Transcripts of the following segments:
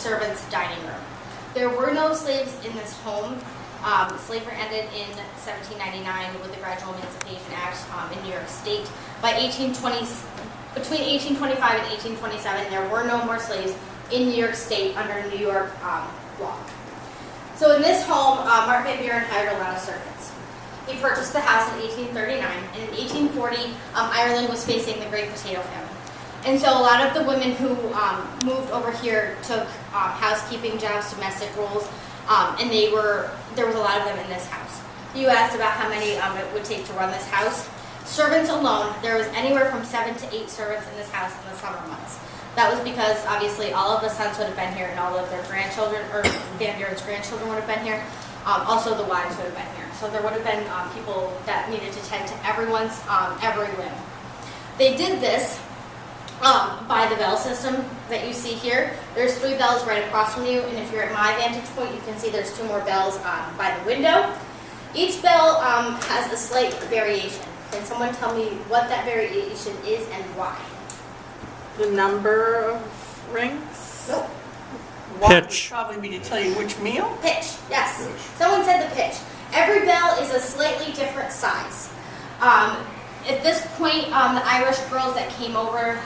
servants' dining room. There were no slaves in this home. Slavery ended in 1799 with the Gradual Emancipation Act in New York State. Between 1825 and 1827, there were no more slaves in New York State under New York law. So in this home, Martin Van Buren hired a lot of servants. He purchased the house in 1839, and in 1840, Ireland was facing the Great Potato Famine. And so a lot of the women who moved over here took housekeeping jobs, domestic roles, and there was a lot of them in this house. You asked about how many it would take to run this house. Servants alone, there was anywhere from 7 to 8 servants in this house in the summer months. That was because obviously all of the sons would have been here and all of their grandchildren, or Van Buren's grandchildren would have been here. Also the wives would have been here. So there would have been people that needed to tend to everyone's every whim. They did this by the bell system that you see here. There's 3 bells right across from you, and if you're at my vantage point, you can see there's 2 more bells by the window. Each bell has a slight variation. Can someone tell me what that variation is and why? The number of rings? Nope. Pitch. Would probably be to tell you which meal. Pitch, yes. Someone said the pitch. Every bell is a slightly different size. At this point, the Irish girls that came over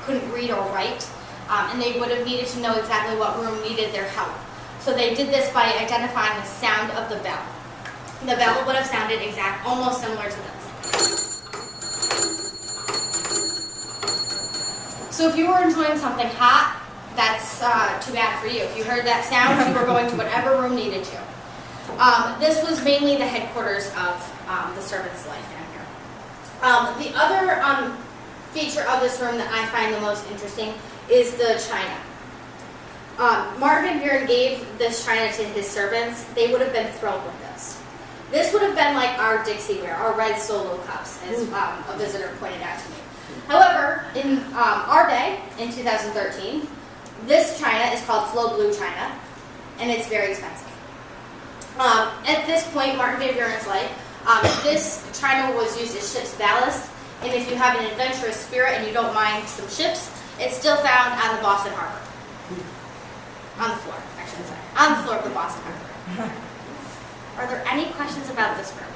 couldn't read or write, and they would have needed to know exactly what room needed their help. So they did this by identifying the sound of the bell. The bell would have sounded almost similar to this. So if you were enjoying something hot, that's too bad for you. If you heard that sound, you were going to whatever room needed you. This was mainly the headquarters of the servants' life down here. The other feature of this room that I find the most interesting is the china. Martin Van Buren gave this china to his servants. They would have been thrilled with this. This would have been like our Dixieware, our red solo cups, as a visitor pointed out to me. However, in our day, in 2013, this china is called Flow Blue china, and it's very expensive. At this point, Martin Van Buren's life, this china was used as ship's ballast, and if you have an adventurous spirit and you don't mind some ships, it's still found on the Boston Harbor. On the floor, I should say. On the floor of the Boston Harbor. Are there any questions about this room?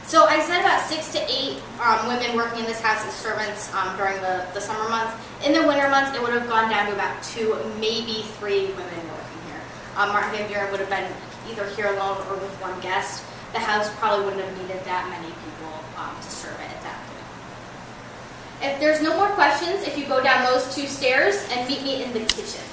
So I said about 6 to 8 women working in this house as servants during the summer months. In the winter months, it would have gone down to about 2, maybe 3 women working here. Martin Van Buren would have been either here alone or with one guest. The house probably wouldn't have needed that many people to serve it at that point. If there's no more questions, if you go down those 2 stairs and meet me in the kitchen.